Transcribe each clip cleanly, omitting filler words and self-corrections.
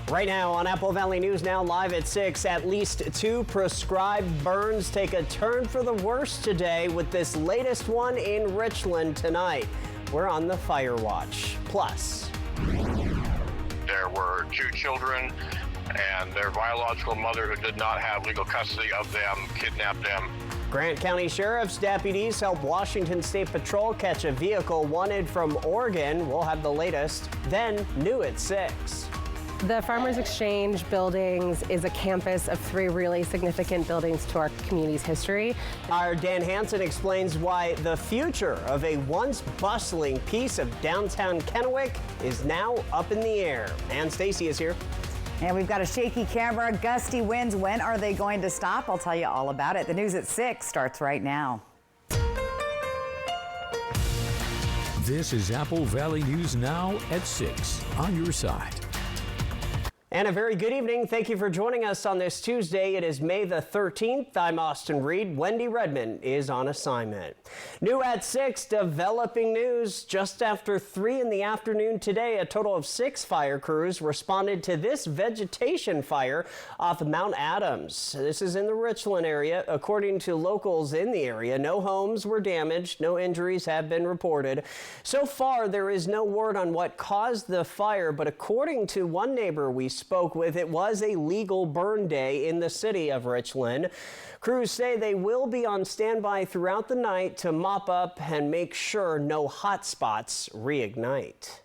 Right now on Apple Valley News Now live at 6, at least 2 prescribed burns take a turn for the worse today with this latest one in Richland tonight. We're on the fire watch. Plus, there were 2 children and their biological mother who did not have legal custody of them kidnapped them. Grant County Sheriff's deputies help Washington State Patrol catch a vehicle wanted from Oregon. We'll have the latest. Then new at 6. The Farmers Exchange Buildings is a campus of 3 really significant buildings to our community's history. Our Dan Hansen explains why the future of a once bustling piece of downtown Kennewick is now up in the air. And Stacy is here. And we've got a shaky camera, gusty winds. When are they going to stop? I'll tell you all about it. The news at 6 starts right now. This is Apple Valley News Now at 6 on your side. And a very good evening. Thank you for joining us on this Tuesday. It is May the 13th. I'm Austin Reed. Wendy Redmond is on assignment. New at 6, developing news. Just after 3 in the afternoon today, a total of 6 fire crews responded to this vegetation fire off Mount Adams. This is in the Richland area. According to locals in the area, no homes were damaged. No injuries have been reported. So far, there is no word on what caused the fire, but according to one neighbor we spoke with, it was a legal burn day in the city of Richland. Crews say they will be on standby throughout the night to mop up and make sure no hot spots reignite.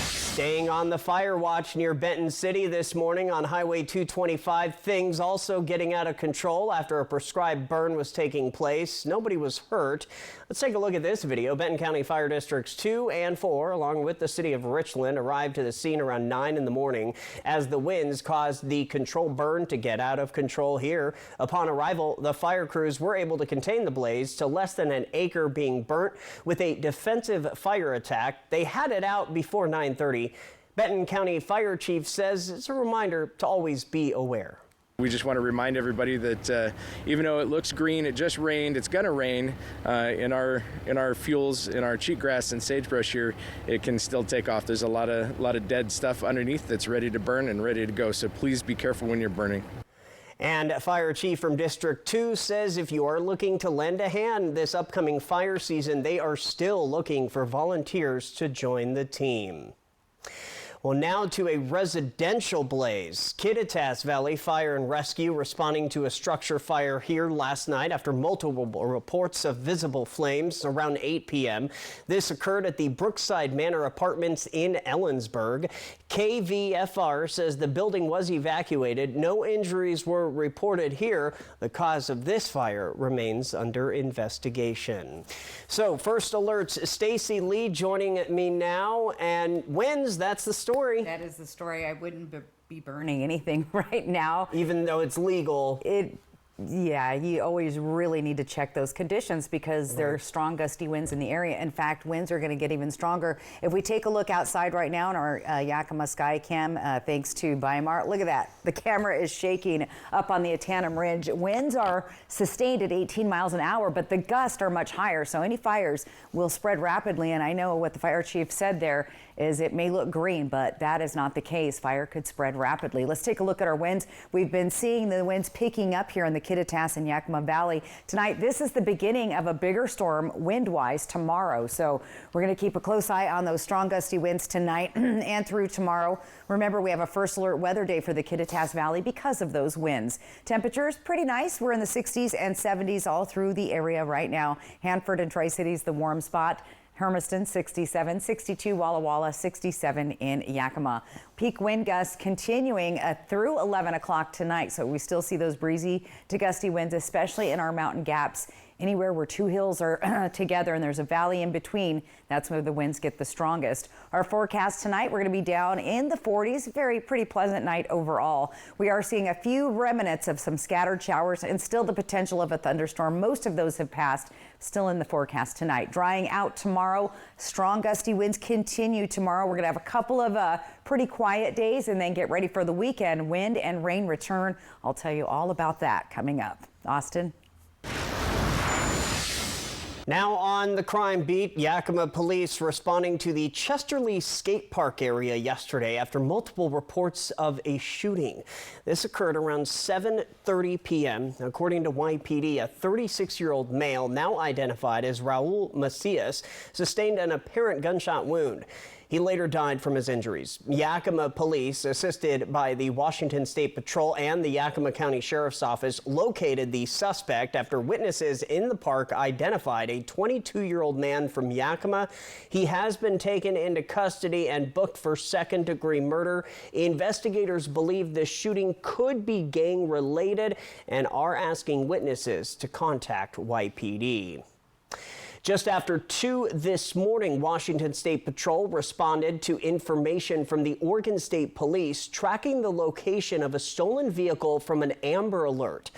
Staying on the fire watch near Benton City this morning on Highway 225, things also getting out of control after a prescribed burn was taking place. Nobody was hurt. Let's take a look at this video. Benton County Fire Districts 2 and 4, along with the city of Richland, arrived to the scene around 9 in the morning as the winds caused the controlled burn to get out of control here. Upon arrival, the fire crews were able to contain the blaze to less than an acre being burnt with a defensive fire attack. They had it out before 9:30. Benton County Fire Chief says it's a reminder to always be aware. We just want to remind everybody that even though it looks green, it just rained, it's going to rain. In our fuels, in our cheatgrass and sagebrush here, it can still take off. There's a lot of dead stuff underneath that's ready to burn and ready to go. So please be careful when you're burning. And Fire Chief from District 2 says if you are looking to lend a hand this upcoming fire season, they are still looking for volunteers to join the team. Well, now to a residential blaze. Kittitas Valley Fire and Rescue responding to a structure fire here last night after multiple reports of visible flames around 8 p.m. This occurred at the Brookside Manor Apartments in Ellensburg. KVFR says the building was evacuated. No injuries were reported here. The cause of this fire remains under investigation. So first alerts, Stacy Lee joining me now, and winds, that's the story. That is the story. I wouldn't be burning anything right now. Even though it's legal. Yeah, you always really need to check those conditions because there are strong gusty winds in the area. In fact, winds are going to get even stronger. If we take a look outside right now in our Yakima Sky Cam, thanks to Weimar, look at that. The camera is shaking up on the Atanum Ridge. Winds are sustained at 18 miles an hour, but the gusts are much higher. So any fires will spread rapidly. And I know what the fire chief said there is it may look green, but that is not the case. Fire could spread rapidly. Let's take a look at our winds. We've been seeing the winds picking up here in the Kittitas and Yakima Valley tonight. This is the beginning of a bigger storm wind-wise tomorrow. So we're going to keep a close eye on those strong gusty winds tonight and through tomorrow. Remember, we have a first alert weather day for the Kittitas Valley because of those winds. Temperatures pretty nice. We're in the 60s and 70s all through the area right now. Hanford and Tri-Cities, the warm spot. Hermiston 67, 62 Walla Walla, 67 in Yakima. Peak wind gusts continuing through 11 o'clock tonight. So we still see those breezy to gusty winds, especially in our mountain gaps. Anywhere where 2 hills are together and there's a valley in between, that's where the winds get the strongest. Our forecast tonight, we're going to be down in the 40s. Pretty pleasant night overall. We are seeing a few remnants of some scattered showers and still the potential of a thunderstorm. Most of those have passed. Still in the forecast tonight. Drying out tomorrow. Strong gusty winds continue tomorrow. We're going to have a couple of pretty quiet days and then get ready for the weekend. Wind and rain return. I'll tell you all about that coming up. Austin. Now on the crime beat, Yakima police responding to the Chesterly Skate Park area yesterday after multiple reports of a shooting. This occurred around 7:30 p.m. According to YPD, a 36-year-old male, now identified as Raul Macias, sustained an apparent gunshot wound. He later died from his injuries. Yakima police, assisted by the Washington State Patrol and the Yakima County Sheriff's Office, located the suspect after witnesses in the park identified a 22-year-old man from Yakima. He has been taken into custody and booked for second-degree murder. Investigators believe the shooting could be gang-related and are asking witnesses to contact YPD. Just after 2 this morning, Washington State Patrol responded to information from the Oregon State Police tracking the location of a stolen vehicle from an Amber Alert.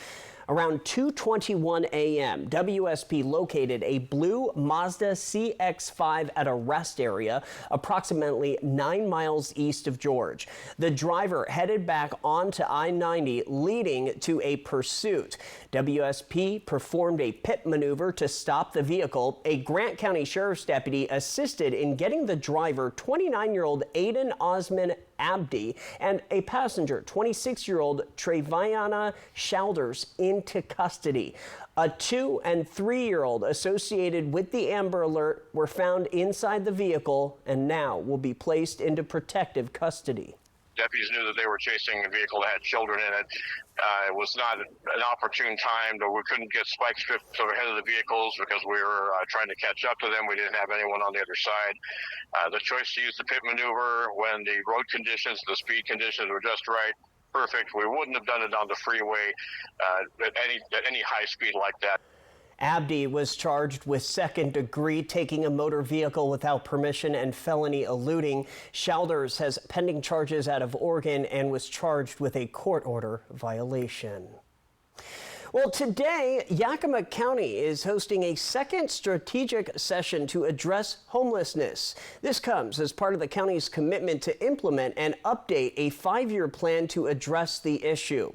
Around 2:21 a.m., WSP located a blue Mazda CX-5 at a rest area approximately 9 miles east of George. The driver headed back onto I-90, leading to a pursuit. WSP performed a pit maneuver to stop the vehicle. A Grant County Sheriff's deputy assisted in getting the driver, 29-year-old Aiden Osman Abdi, and a passenger, 26-year-old Treviana Shalders, into custody. A 2- and 3-year-old associated with the Amber Alert were found inside the vehicle and now will be placed into protective custody. Deputies knew that they were chasing a vehicle that had children in it. It was not an opportune time, but we couldn't get spike strips ahead of the vehicles because we were trying to catch up to them. We didn't have anyone on the other side. The choice to use the pit maneuver when the road conditions, the speed conditions were just right, perfect. We wouldn't have done it on the freeway at any high speed like that. Abdi was charged with second-degree taking a motor vehicle without permission and felony eluding. Shalders has pending charges out of Oregon and was charged with a court order violation. Well, today, Yakima County is hosting a second strategic session to address homelessness. This comes as part of the county's commitment to implement and update a 5-year plan to address the issue.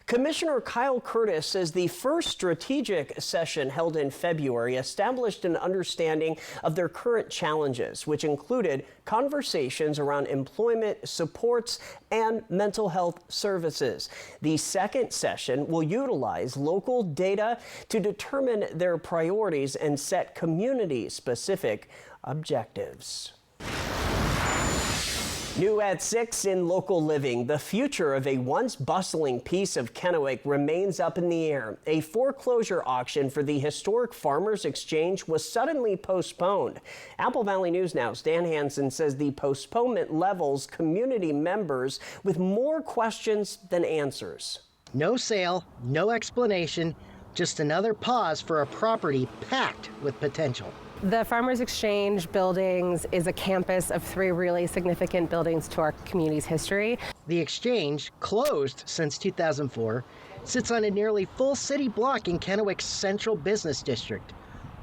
Commissioner Kyle Curtis says the first strategic session held in February established an understanding of their current challenges, which included conversations around employment, supports, and mental health services. The second session will utilize local data to determine their priorities and set community-specific objectives. New at 6 in local living, the future of a once bustling piece of Kennewick remains up in the air. A foreclosure auction for the historic Farmers Exchange was suddenly postponed. Apple Valley News Now's Dan Hansen says the postponement levels community members with more questions than answers. No sale, no explanation, just another pause for a property packed with potential. The Farmers Exchange buildings is a campus of 3 really significant buildings to our community's history. The Exchange, closed since 2004, sits on a nearly full city block in Kennewick's central business district.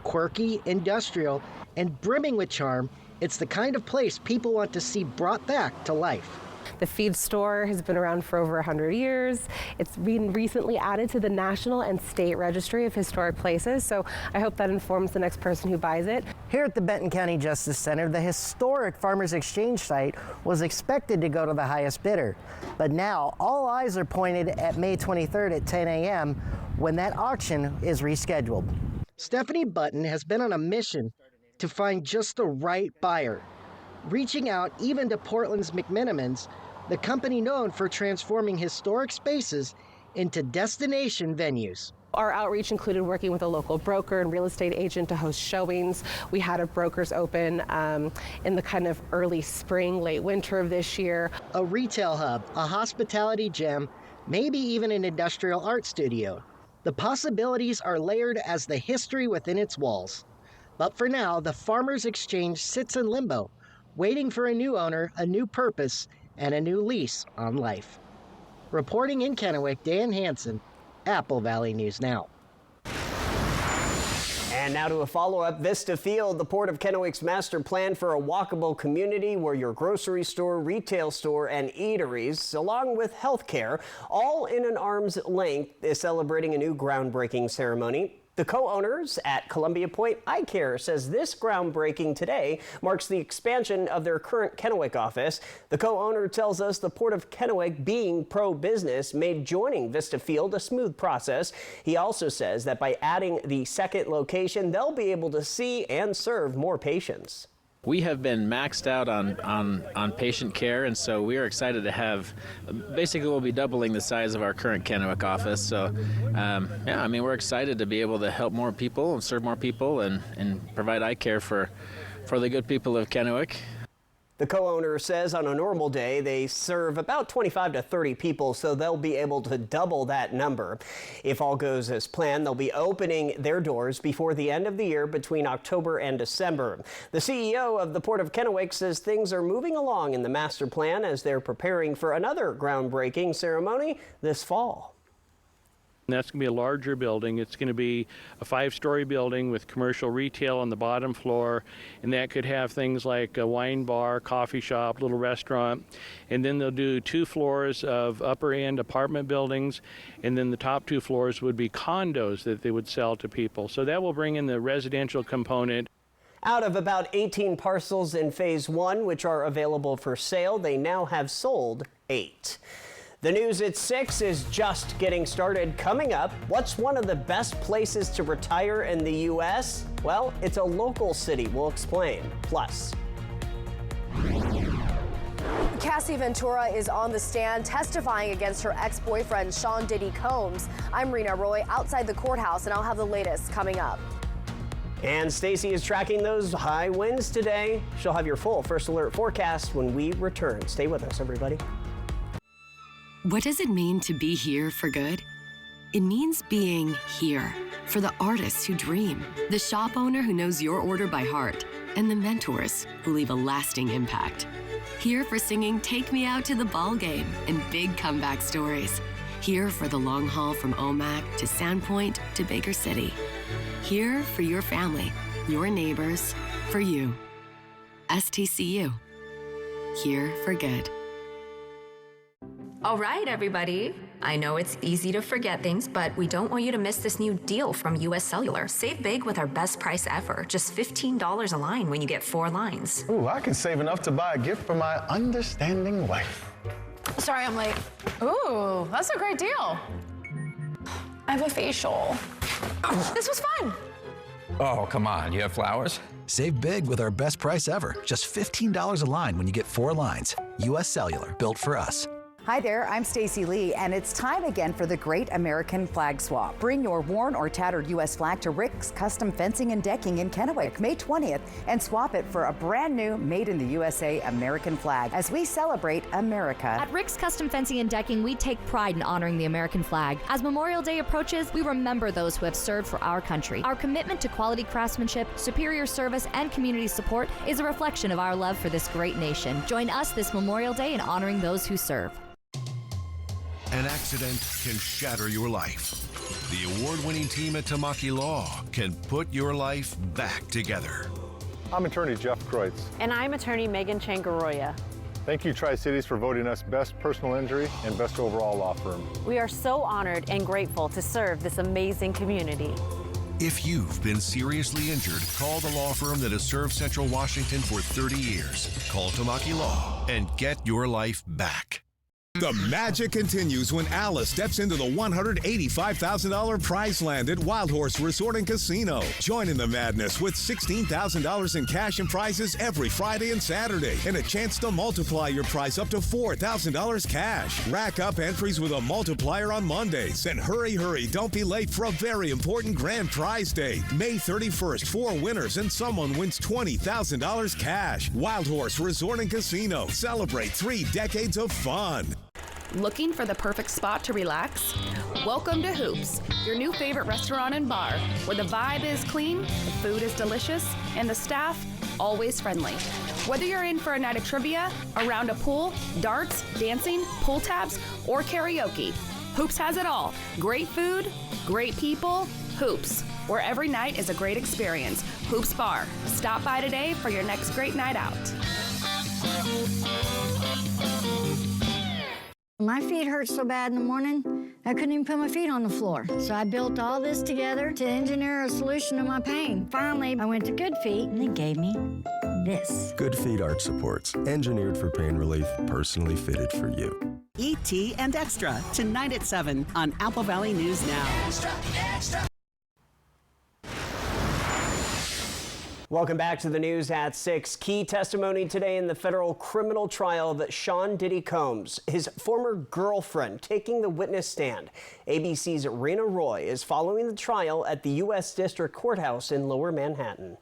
Quirky, industrial, and brimming with charm, it's the kind of place people want to see brought back to life. The feed store has been around for over 100 years. It's been recently added to the National and State Registry of Historic Places, so I hope that informs the next person who buys it. Here at the Benton County Justice Center, the historic Farmers Exchange site was expected to go to the highest bidder. But now all eyes are pointed at May 23rd at 10 a.m. when that auction is rescheduled. Stephanie Button has been on a mission to find just the right buyer. Reaching out even to Portland's McMenamins, the company known for transforming historic spaces into destination venues. Our outreach included working with a local broker and real estate agent to host showings. We had a broker's open in the kind of early spring, late winter of this year. A retail hub, a hospitality gem, maybe even an industrial art studio. The possibilities are layered as the history within its walls. But for now, the Farmers Exchange sits in limbo, waiting for a new owner, a new purpose, and a new lease on life. Reporting in Kennewick, Dan Hansen, Apple Valley News Now. And now to a follow-up. Vista Field, the Port of Kennewick's master plan for a walkable community where your grocery store, retail store, and eateries, along with healthcare, all in an arm's length, is celebrating a new groundbreaking ceremony. The co-owners at Columbia Point Eye Care says this groundbreaking today marks the expansion of their current Kennewick office. The co-owner tells us the Port of Kennewick, being pro-business, made joining Vista Field a smooth process. He also says that by adding the second location, they'll be able to see and serve more patients. We have been maxed out on patient care, and so we are excited to have, basically we'll be doubling the size of our current Kennewick office. So yeah, I mean, we're excited to be able to help more people and serve more people and provide eye care for the good people of Kennewick. The co-owner says on a normal day they serve about 25 to 30 people, so they'll be able to double that number. If all goes as planned, they'll be opening their doors before the end of the year between October and December. The CEO of the Port of Kennewick says things are moving along in the master plan as they're preparing for another groundbreaking ceremony this fall. And that's going to be a larger building. It's going to be a 5-story building with commercial retail on the bottom floor, and that could have things like a wine bar, coffee shop, little restaurant. And then they'll do 2 floors of upper-end apartment buildings, and then the top 2 floors would be condos that they would sell to people. So that will bring in the residential component. Out of about 18 parcels in Phase 1, which are available for sale, they now have sold 8. The news at 6 is just getting started. Coming up, what's one of the best places to retire in the U.S.? Well, it's a local city. We'll explain. Plus, Cassie Ventura is on the stand testifying against her ex-boyfriend, Sean Diddy Combs. I'm Rena Roy outside the courthouse, and I'll have the latest coming up. and Stacy is tracking those high winds today. She'll have your full First Alert forecast when we return. Stay with us, everybody. What does it mean to be here for good? It means being here for the artists who dream, the shop owner who knows your order by heart, and the mentors who leave a lasting impact. Here for singing Take Me Out to the Ball Game and big comeback stories. Here for the long haul from Omak to Sandpoint to Baker City. Here for your family, your neighbors, for you. STCU. Here for good. All right, everybody. I know it's easy to forget things, but we don't want you to miss this new deal from US Cellular. Save big with our best price ever. Just $15 a line when you get 4 lines. Ooh, I can save enough to buy a gift for my understanding wife. Sorry, I'm late. Ooh, that's a great deal. I have a facial. This was fun. Oh, come on. You have flowers? Save big with our best price ever. Just $15 a line when you get 4 lines. US Cellular, built for us. Hi there, I'm Stacy Lee, and it's time again for the Great American Flag Swap. Bring your worn or tattered U.S. flag to Rick's Custom Fencing and Decking in Kennewick, May 20th, and swap it for a brand new Made in the USA American flag as we celebrate America. At Rick's Custom Fencing and Decking, we take pride in honoring the American flag. As Memorial Day approaches, we remember those who have served for our country. Our commitment to quality craftsmanship, superior service, and community support is a reflection of our love for this great nation. Join us this Memorial Day in honoring those who serve. An accident can shatter your life. The award-winning team at Tamaki Law can put your life back together. I'm attorney Jeff Kreutz. And I'm attorney Megan Changaroya. Thank you, Tri-Cities, for voting us Best Personal Injury and Best Overall Law Firm. We are so honored and grateful to serve this amazing community. If you've been seriously injured, call the law firm that has served Central Washington for 30 years. Call Tamaki Law and get your life back. The magic continues when Alice steps into the $185,000 prize land at Wild Horse Resort and Casino. Join in the madness with $16,000 in cash and prizes every Friday and Saturday, and a chance to multiply your prize up to $4,000 cash. Rack up entries with a multiplier on Mondays. And hurry, don't be late for a very important grand prize day. May 31st, 4 winners and someone wins $20,000 cash. Wild Horse Resort and Casino. Celebrate 3 decades of fun. Looking for the perfect spot to relax? Welcome to Hoops, your new favorite restaurant and bar, where the vibe is clean, the food is delicious, and the staff always friendly. Whether you're in for a night of trivia, a round of pool, darts, dancing, pull tabs, or karaoke, Hoops has it all. Great food, great people, Hoops, where every night is a great experience. Hoops Bar. Stop by today for your next great night out. My feet hurt so bad in the morning, I couldn't even put my feet on the floor. So I built all this together to engineer a solution to my pain. Finally, I went to Good Feet, and they gave me this. Good Feet arch supports, engineered for pain relief, personally fitted for you. E.T. and Extra, tonight at 7 on Apple Valley News Now. Extra, extra. Welcome back to the news at 6. Key testimony today in the federal criminal trial of Sean Diddy Combs, his former girlfriend, taking the witness stand. ABC's Rena Roy is following the trial at the U.S. District Courthouse in Lower Manhattan.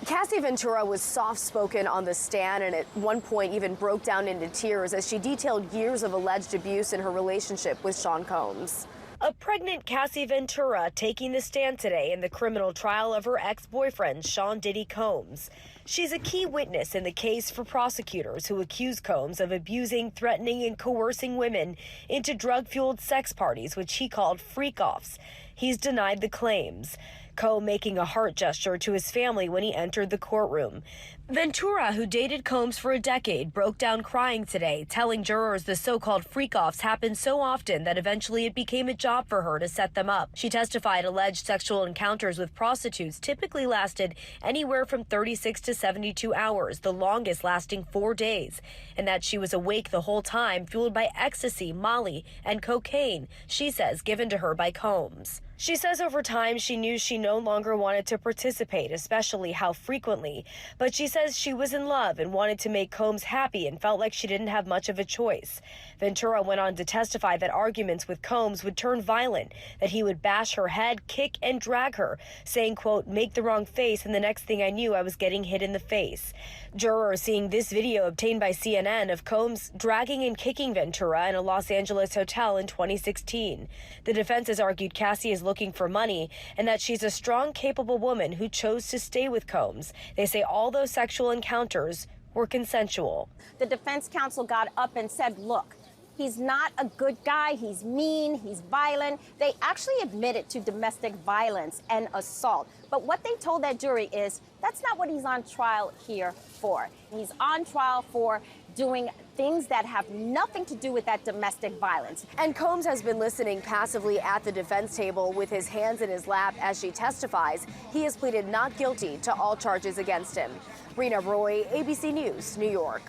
Cassie Ventura was soft-spoken on the stand and at one point even broke down into tears as she detailed years of alleged abuse in her relationship with Sean Combs. A pregnant Cassie Ventura taking the stand today in the criminal trial of her ex-boyfriend, Sean Diddy Combs. She's a key witness in the case for prosecutors who accuse Combs of abusing, threatening, and coercing women into drug-fueled sex parties, which he called freak-offs. He's denied the claims. Combs making a heart gesture to his family when he entered the courtroom. Ventura, who dated Combs for a decade, broke down crying today, telling jurors the so-called freak-offs happened so often that eventually it became a job for her to set them up. She testified alleged sexual encounters with prostitutes typically lasted anywhere from 36 to 72 hours, the longest lasting 4 days, and that she was awake the whole time, fueled by ecstasy, Molly, and cocaine, she says, given to her by Combs. She says over time she knew she no longer wanted to participate, especially how frequently, but she says she was in love and wanted to make Combs happy and felt like she didn't have much of a choice. Ventura went on to testify that arguments with Combs would turn violent, that he would bash her head, kick, and drag her, saying, quote, make the wrong face, and the next thing I knew I was getting hit in the face. Jurors seeing this video obtained by CNN of Combs dragging and kicking Ventura in a Los Angeles hotel in 2016. The defense has argued Cassie is looking for money and that she's a strong, capable woman who chose to stay with Combs. They say all those sexual encounters were consensual. The defense counsel got up and said, look, he's not a good guy. He's mean. He's violent. They actually admitted to domestic violence and assault. But what they told that jury is that's not what he's on trial here for. He's on trial for doing things that have nothing to do with that domestic violence. And Combs has been listening passively at the defense table with his hands in his lap as she testifies. He has pleaded not guilty to all charges against him. Rena Roy, ABC News, New York.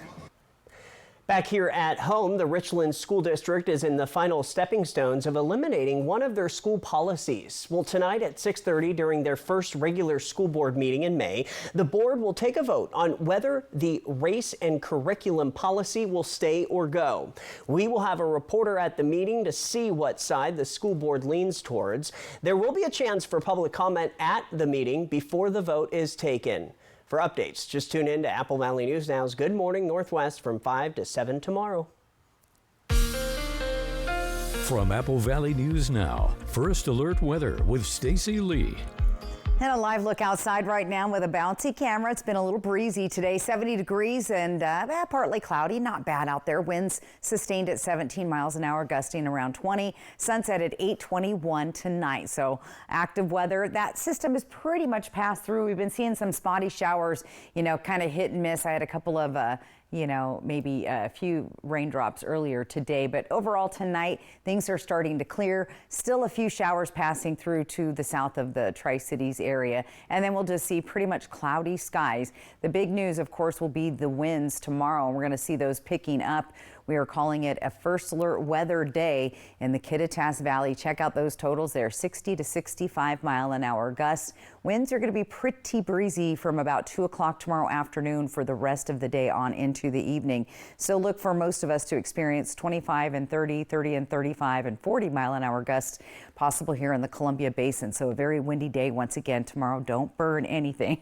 Back here at home, the Richland School District is in the final stepping stones of eliminating one of their school policies. Well, tonight at 6:30 during their first regular school board meeting in May, the board will take a vote on whether the race and curriculum policy will stay or go. We will have a reporter at the meeting to see what side the school board leans towards. There will be a chance for public comment at the meeting before the vote is taken. For updates, just tune in to Apple Valley News Now's Good Morning Northwest from 5 to 7 tomorrow. From Apple Valley News Now, First Alert Weather with Stacy Lee. And a live look outside right now with a bouncy camera. It's been a little breezy today, 70 degrees and partly cloudy. Not bad out there. Winds sustained at 17 miles an hour, gusting around 20. Sunset at 8:21 tonight. So active weather. That system is pretty much passed through. We've been seeing some spotty showers, kind of hit and miss. I had a couple of maybe a few raindrops earlier today, but overall tonight things are starting to clear. Still a few showers passing through to the south of the Tri-Cities area, and then we'll just see pretty much cloudy skies. The big news, of course, will be the winds tomorrow, and we're going to see those picking up. We are calling it a first alert weather day in the Kittitas Valley. Check out those totals there, 60 to 65 mile an hour gusts. Winds are going to be pretty breezy from about 2 o'clock tomorrow afternoon for the rest of the day on into the evening. So look for most of us to experience 25 and 30, 30 and 35 and 40 mile an hour gusts possible here in the Columbia Basin. So a very windy day once again tomorrow. Don't burn anything.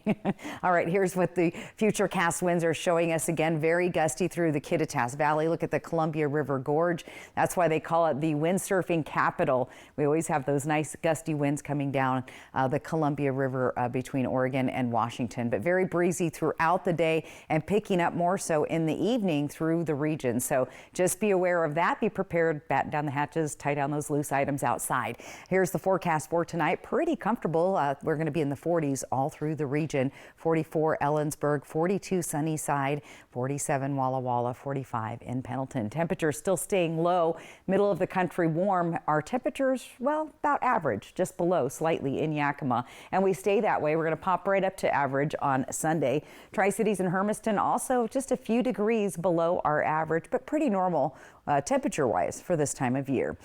All right, here's what the futurecast winds are showing us again. Very gusty through the Kittitas Valley. Look at the Columbia River Gorge. That's why they call it the windsurfing capital. We always have those nice gusty winds coming down the Columbia River over between Oregon and Washington, but very breezy throughout the day and picking up more so in the evening through the region. So just be aware of that. Be prepared. Batten down the hatches, tie down those loose items outside. Here's the forecast for tonight. Pretty comfortable. We're going to be in the 40s all through the region. 44 Ellensburg, 42 Sunnyside, 47 Walla Walla, 45 in Pendleton. Temperatures still staying low. Middle of the country warm. Our temperatures, well, about average, just below slightly in Yakima. And we stay that way. We're going to pop right up to average on Sunday. Tri-Cities and Hermiston also just a few degrees below our average, but pretty normal temperature-wise for this time of year.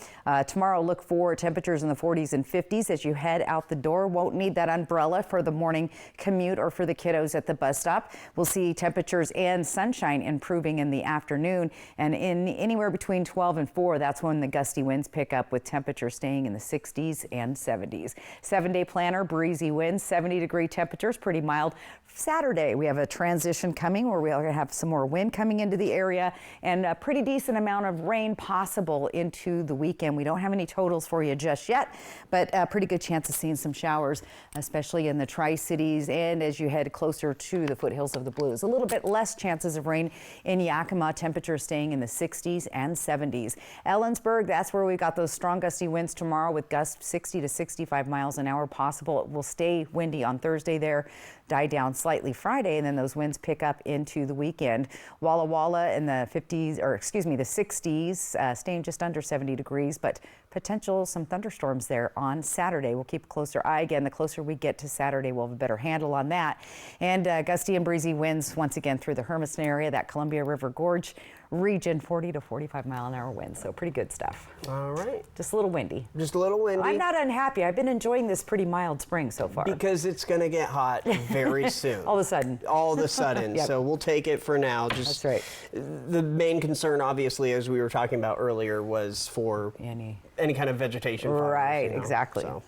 Tomorrow, look for temperatures in the 40s and 50s as you head out the door. Won't need that umbrella for the morning commute or for the kiddos at the bus stop. We'll see temperatures and sunshine improving in the afternoon, and in anywhere between 12 and 4, that's when the gusty winds pick up, with temperatures staying in the 60s and 70s. 7-day planner, breezy winds, 70-degree temperatures, pretty mild. Saturday, we have a transition coming where we're going to have some more wind coming into the area and a pretty decent amount of rain possible into the weekend. We don't have any totals for you just yet, but a pretty good chance of seeing some showers, especially in the Tri-Cities and as you head closer to the foothills of the Blues. A little bit less chances of rain in Yakima, temperatures staying in the 60s and 70s. Ellensburg, that's where we've got those strong gusty winds tomorrow with gusts 60 to 65 miles an hour possible. It will stay windy on Thursday there, die down slightly Friday, and then those winds pick up into the weekend. Walla Walla in the 50s, or excuse me, the 60s, staying just under 70 degrees, but potential some thunderstorms there on Saturday. We'll keep a closer eye. Again, the closer we get to Saturday, we'll have a better handle on that. And gusty and breezy winds once again through the Hermiston area, that Columbia River Gorge region, 40 to 45 mile an hour winds. So pretty good stuff. All right. Just a little windy. Just a little windy. I'm not unhappy. I've been enjoying this pretty mild spring so far. Because it's going to get hot very soon. All of a sudden. All of a sudden. Yep. So we'll take it for now. That's right. The main concern, obviously, as we were talking about earlier, was for any kind of vegetation fires, right, exactly. So,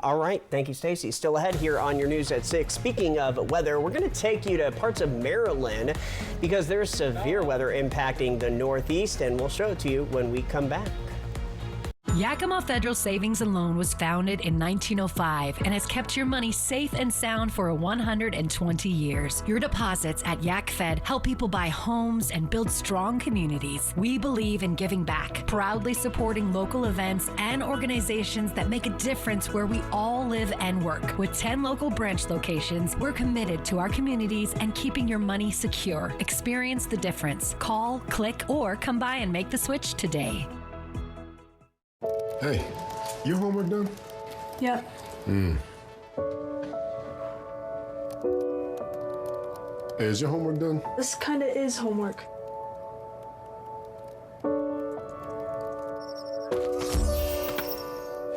all right, thank you, Stacy. Still ahead here on your News at 6. Speaking of weather, we're going to take you to parts of Maryland because there's severe weather impacting the Northeast, and we'll show it to you when we come back. Yakima Federal Savings and Loan was founded in 1905 and has kept your money safe and sound for 120 years. Your deposits at YakFed help people buy homes and build strong communities. We believe in giving back, proudly supporting local events and organizations that make a difference where we all live and work. With 10 local branch locations, we're committed to our communities and keeping your money secure. Experience the difference. Call, click, or come by and make the switch today. Hey, your homework done? Yep. Hey, is your homework done? This kind of is homework.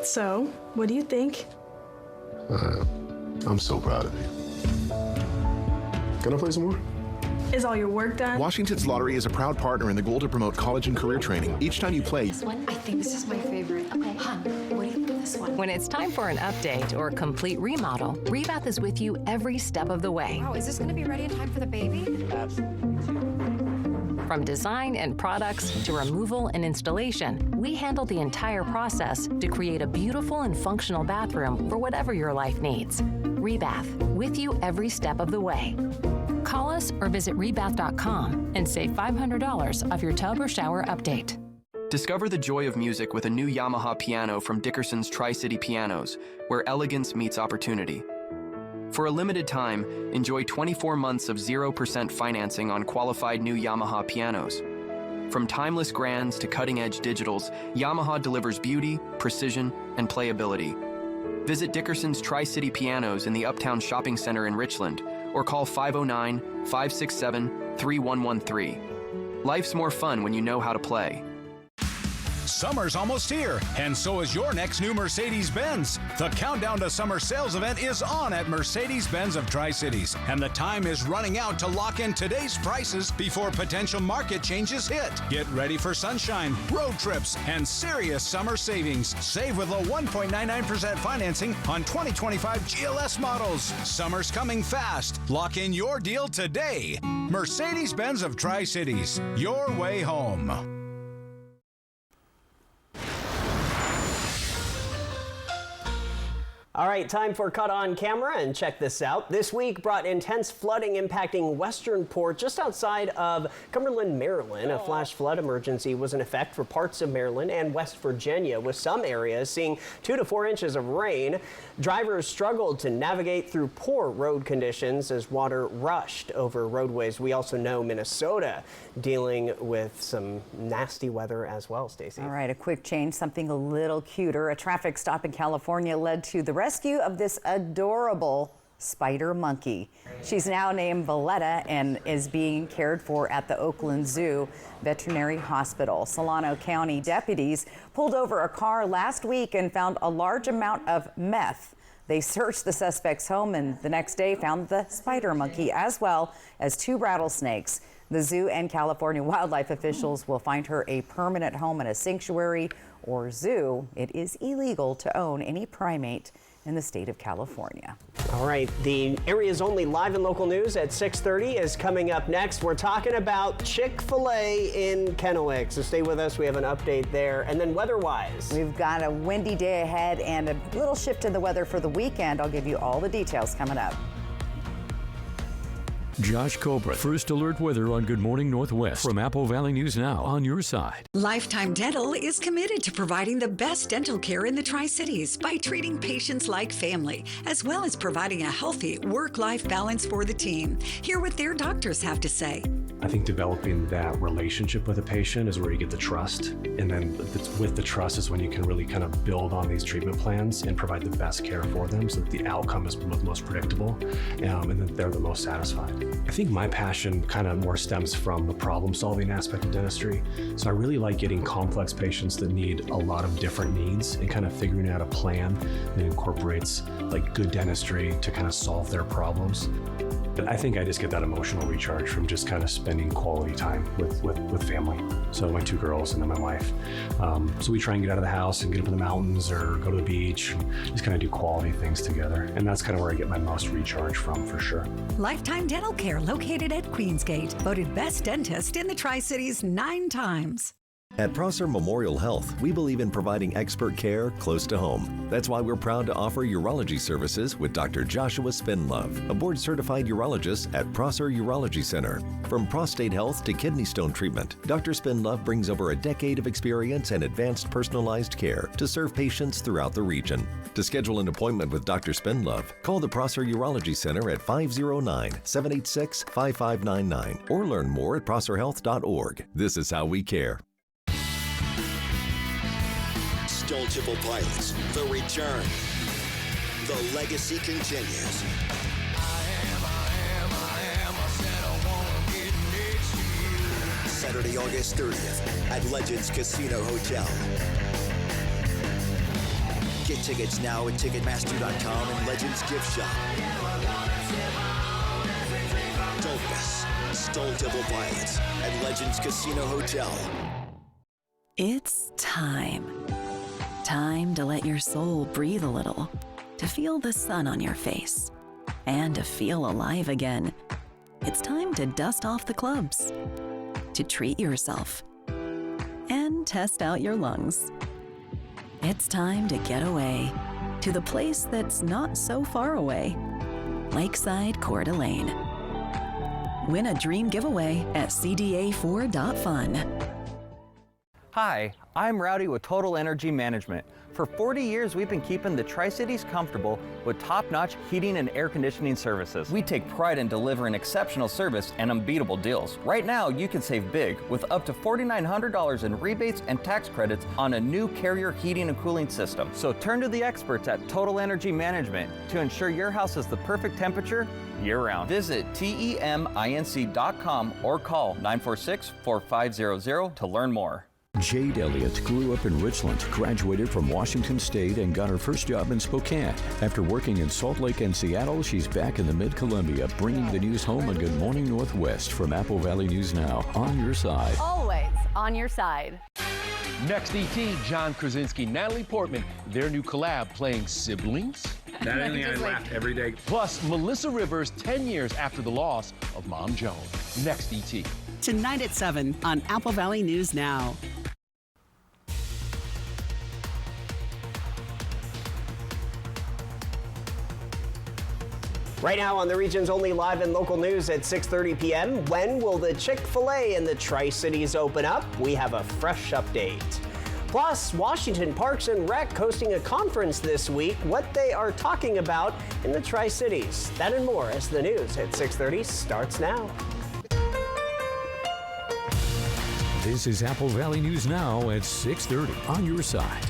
So, what do you think? I'm so proud of you. Can I play some more? Is all your work done? Washington's Lottery is a proud partner in the goal to promote college and career training. Each time you play... This one? I think this is my favorite. Okay. Hon, what do you think of this one? When it's time for an update or a complete remodel, Rebath is with you every step of the way. Wow, is this going to be ready in time for the baby? Absolutely. From design and products to removal and installation, we handle the entire process to create a beautiful and functional bathroom for whatever your life needs. Rebath, with you every step of the way. Call us or visit rebath.com and save $500 off your tub or shower update. Discover the joy of music with a new Yamaha piano from Dickerson's Tri-City Pianos, where elegance meets opportunity. For a limited time, enjoy 24 months of 0% financing on qualified new Yamaha pianos. From timeless grands to cutting-edge digitals, Yamaha delivers beauty, precision, and playability. Visit Dickerson's Tri-City Pianos in the Uptown Shopping Center in Richland, or call 509-567-3113. Life's more fun when you know how to play. Summer's almost here, and so is your next new Mercedes-Benz. The Countdown to Summer sales event is on at Mercedes-Benz of Tri-Cities, and the time is running out to lock in today's prices before potential market changes hit. Get ready for sunshine, road trips, and serious summer savings. Save with low 1.99% financing on 2025 GLS models. Summer's coming fast. Lock in your deal today. Mercedes-Benz of Tri-Cities, your way home. All right, time for Caught on Camera, and check this out. This week brought intense flooding impacting Westernport just outside of Cumberland, Maryland. A flash flood emergency was in effect for parts of Maryland and West Virginia, with some areas seeing 2 to 4 inches of rain. Drivers struggled to navigate through poor road conditions as water rushed over roadways. We also know Minnesota dealing with some nasty weather as well, Stacey. All right, a quick change, something a little cuter. A traffic stop in California led to the rescue of this adorable spider monkey. She's now named Valletta and is being cared for at the Oakland Zoo Veterinary Hospital. Solano County deputies pulled over a car last week and found a large amount of meth. They searched the suspect's home and the next day found the spider monkey as well as 2 rattlesnakes. The zoo and California wildlife officials will find her a permanent home in a sanctuary or zoo. It is illegal to own any primate in the state of California. All right, the area's only live and local news at 6:30 is coming up next. We're talking about Chick-fil-A in Kennewick, so stay with us. We have an update there. And then weather-wise, we've got a windy day ahead and a little shift in the weather for the weekend. I'll give you all the details coming up. Josh Cobra, First Alert Weather on Good Morning Northwest from Apple Valley News Now, on your side. Lifetime Dental is committed to providing the best dental care in the Tri-Cities by treating patients like family, as well as providing a healthy work-life balance for the team. Hear what their doctors have to say. I think developing that relationship with a patient is where you get the trust. And then with the trust is when you can really kind of build on these treatment plans and provide the best care for them so that the outcome is most predictable and that they're the most satisfied. I think my passion kind of more stems from the problem-solving aspect of dentistry. So I really like getting complex patients that need a lot of different needs and kind of figuring out a plan that incorporates like good dentistry to kind of solve their problems. But I think I just get that emotional recharge from just kind of spending quality time with family. So my 2 girls and then my wife. So we try and get out of the house and get up in the mountains or go to the beach and just kind of do quality things together. And that's kind of where I get my most recharge from, for sure. Lifetime Dental Care, located at Queensgate, voted best dentist in the Tri-Cities 9 times. At Prosser Memorial Health, we believe in providing expert care close to home. That's why we're proud to offer urology services with Dr. Joshua Spinlove, a board-certified urologist at Prosser Urology Center. From prostate health to kidney stone treatment, Dr. Spinlove brings over a decade of experience and advanced personalized care to serve patients throughout the region. To schedule an appointment with Dr. Spinlove, call the Prosser Urology Center at 509-786-5599 or learn more at prosserhealth.org. This is how we care. Stoltable Pilots, the return. The legacy continues. Saturday, August 30th at Legends Casino Hotel. Get tickets now at Ticketmaster.com and Legends Gift Shop. Don't miss Stoltable Pilots at Legends Casino Hotel. It's time. Time to let your soul breathe a little, to feel the sun on your face, and to feel alive again. It's time to dust off the clubs, to treat yourself, and test out your lungs. It's time to get away to the place that's not so far away, Lakeside Coeur d'Alene. Win a dream giveaway at cda4.fun. Hi, I'm Rowdy with Total Energy Management. For 40 years, we've been keeping the Tri-Cities comfortable with top-notch heating and air conditioning services. We take pride in delivering exceptional service and unbeatable deals. Right now, you can save big with up to $4,900 in rebates and tax credits on a new Carrier heating and cooling system. So turn to the experts at Total Energy Management to ensure your house is the perfect temperature year-round. Visit TEMINC.com or call 946-4500 to learn more. Jade Elliott grew up in Richland, graduated from Washington State, and got her first job in Spokane. After working in Salt Lake and Seattle, she's back in the Mid-Columbia, bringing the news home on Good Morning Northwest from Apple Valley News Now. On your side. Always on your side. Next ET, John Krasinski, Natalie Portman, their new collab playing siblings. Natalie and I laugh every day. Plus, Melissa Rivers 10 years after the loss of Mom Joan. Next ET. Tonight at 7 on Apple Valley News Now. Right now on the region's only live and local news at 6:30 p.m. When will the Chick-fil-A in the Tri-Cities open up? We have a fresh update. Plus, Washington Parks and Rec hosting a conference this week. What they are talking about in the Tri-Cities. That and more as the news at 6:30 starts now. This is Apple Valley News Now at 6:30 on your side.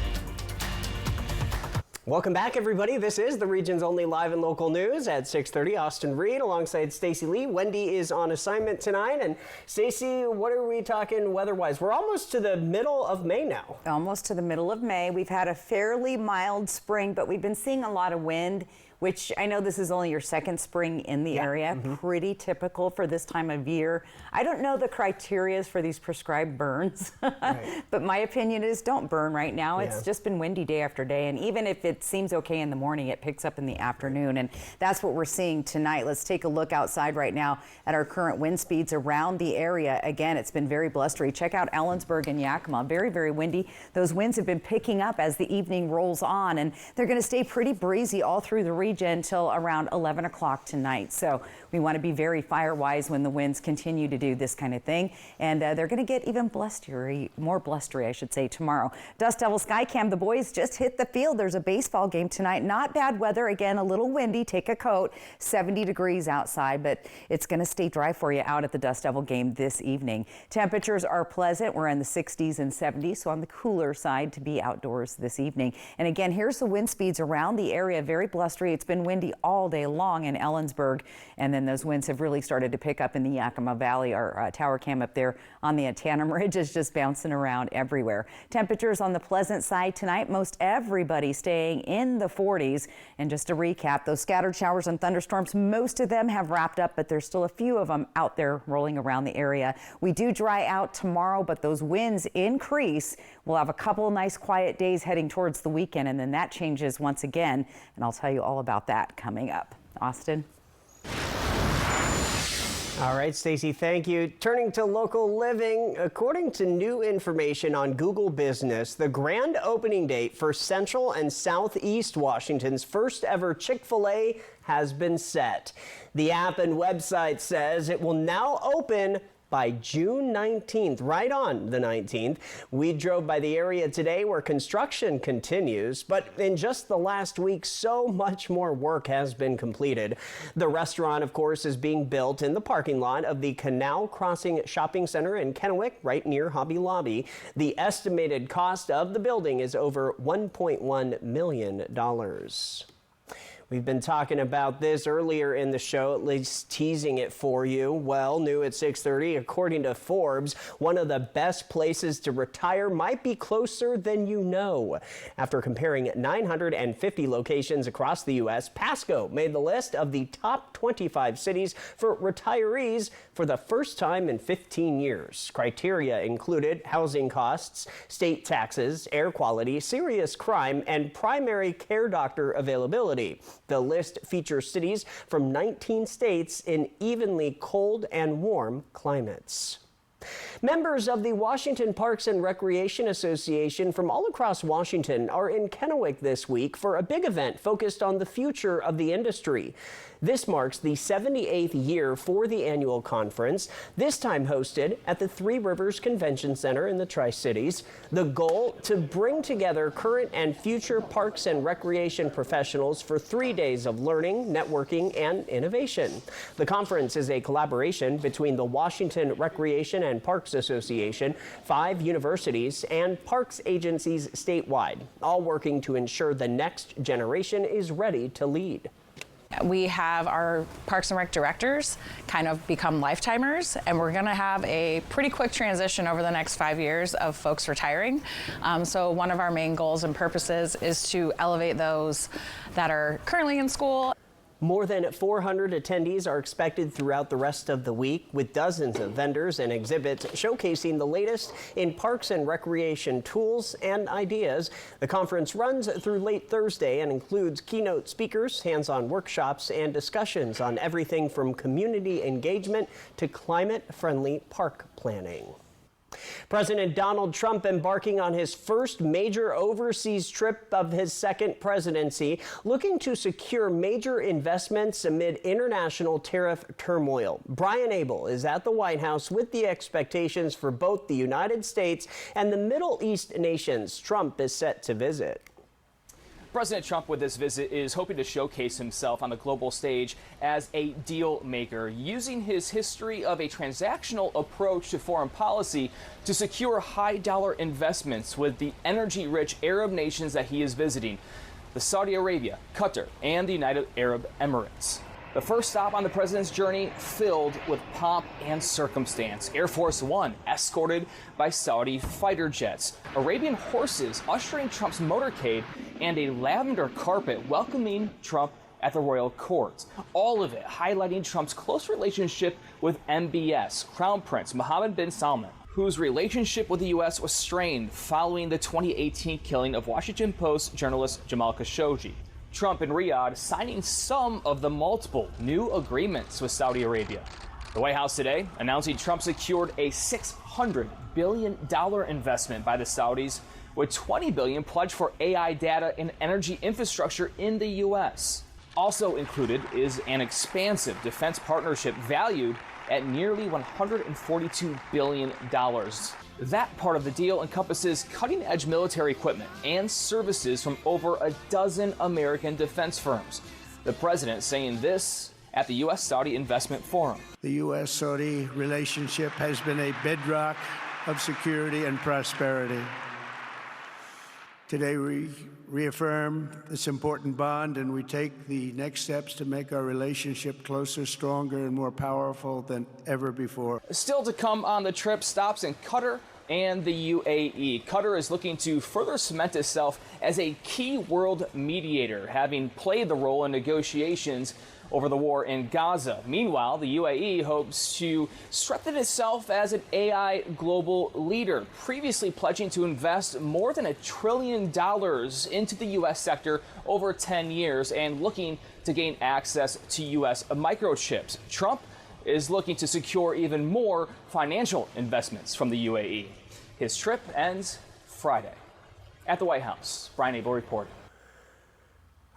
Welcome back, everybody. This is the region's only live and local news at 6:30. Austin Reed alongside Stacy Lee. Wendy is on assignment tonight. And Stacy, what are we talking weather-wise? We're almost to the middle of May now. Almost to the middle of May. We've had a fairly mild spring, but we've been seeing a lot of wind, which I know this is only your second spring in the area. Pretty typical for this time of year. I don't know the criteria for these prescribed burns, but my opinion is don't burn right now. It's just been windy day after day, and even if it seems okay in the morning, it picks up in the afternoon, and that's what we're seeing tonight. Let's take a look outside right now at our current wind speeds around the area. Again, it's been very blustery. Check out Ellensburg and Yakima. Very, very windy. Those winds have been picking up as the evening rolls on, and they're going to stay pretty breezy all through the region until around 11 o'clock tonight. So we want to be very fire-wise when the winds continue to do this kind of thing. And they're going to get even blustery, more blustery, I should say, tomorrow. Dust Devil Skycam, the boys just hit the field. There's a baseball game tonight. Not bad weather. Again, a little windy. Take a coat. 70 degrees outside, but it's going to stay dry for you out at the Dust Devil game this evening. Temperatures are pleasant. We're in the 60s and 70s, so on the cooler side to be outdoors this evening. And again, here's the wind speeds around the area. Very blustery. It's been windy all day long in Ellensburg, and then those winds have really started to pick up in the Yakima Valley. Our tower cam up there on the Antietam Ridge is just bouncing around everywhere. Temperatures on the pleasant side tonight, most everybody staying in the 40s. And just to recap, those scattered showers and thunderstorms, most of them have wrapped up, but there's still a few of them out there rolling around the area. We do dry out tomorrow, but those winds increase. We'll have a couple nice quiet days heading towards the weekend, and then that changes once again, and I'll tell you all about that coming up. Austin? All right, Stacy, thank you. Turning to local living, according to new information on Google Business, the grand opening date for Central and Southeast Washington's first ever Chick-fil-A has been set. The app and website says it will now open by June 19th, right on the 19th. We drove by the area today where construction continues, but in just the last week, so much more work has been completed. The restaurant, of course, is being built in the parking lot of the Canal Crossing Shopping Center in Kennewick, right near Hobby Lobby. The estimated cost of the building is over $1.1 million. We've been talking about this earlier in the show, at least teasing it for you. Well, new at 6:30, according to Forbes, one of the best places to retire might be closer than you know. After comparing 950 locations across the U.S., Pasco made the list of the top 25 cities for retirees for the first time in 15 years. Criteria included housing costs, state taxes, air quality, serious crime, and primary care doctor availability. The list features cities from 19 states in evenly cold and warm climates. Members of the Washington Parks and Recreation Association from all across Washington are in Kennewick this week for a big event focused on the future of the industry. This marks the 78th year for the annual conference, this time hosted at the Three Rivers Convention Center in the Tri-Cities. The goal, to bring together current and future parks and recreation professionals for 3 days of learning, networking, and innovation. The conference is a collaboration between the Washington Recreation and Parks Association, 5 universities, and parks agencies statewide, all working to ensure the next generation is ready to lead. We have our Parks and Rec directors kind of become lifetimers, and we're going to have a pretty quick transition over the next 5 years of folks retiring. So one of our main goals and purposes is to elevate those that are currently in school. More than 400 attendees are expected throughout the rest of the week, with dozens of vendors and exhibits showcasing the latest in parks and recreation tools and ideas. The conference runs through late Thursday and includes keynote speakers, hands-on workshops, and discussions on everything from community engagement to climate-friendly park planning. President Donald Trump embarking on his first major overseas trip of his second presidency, looking to secure major investments amid international tariff turmoil. Brian Abel is at the White House with the expectations for both the United States and the Middle East nations Trump is set to visit. President Trump with this visit is hoping to showcase himself on the global stage as a deal maker, using his history of a transactional approach to foreign policy to secure high-dollar investments with the energy-rich Arab nations that he is visiting, the Saudi Arabia, Qatar, and the United Arab Emirates. The first stop on the president's journey filled with pomp and circumstance. Air Force One escorted by Saudi fighter jets, Arabian horses ushering Trump's motorcade, and a lavender carpet welcoming Trump at the royal court. All of it highlighting Trump's close relationship with MBS, Crown Prince Mohammed bin Salman, whose relationship with the U.S. was strained following the 2018 killing of Washington Post journalist Jamal Khashoggi. Trump and Riyadh signing some of the multiple new agreements with Saudi Arabia. The White House today announcing Trump secured a $600 billion investment by the Saudis, with $20 billion pledged for AI data and energy infrastructure in the U.S. Also included is an expansive defense partnership valued at nearly $142 billion. That part of the deal encompasses cutting-edge military equipment and services from over a dozen American defense firms. The president saying this at the U.S.-Saudi Investment Forum. The U.S.-Saudi relationship has been a bedrock of security and prosperity. Today we reaffirm this important bond, and we take the next steps to make our relationship closer, stronger, and more powerful than ever before. Still to come on the trip, stops in Qatar and the UAE. Qatar is looking to further cement itself as a key world mediator, having played the role in negotiations over the war in Gaza. Meanwhile, the UAE hopes to strengthen itself as an AI global leader, previously pledging to invest more than $1 trillion into the U.S. sector over 10 years and looking to gain access to U.S. microchips. Trump is looking to secure even more financial investments from the UAE. His trip ends Friday. At the White House, Brian Abel reporting.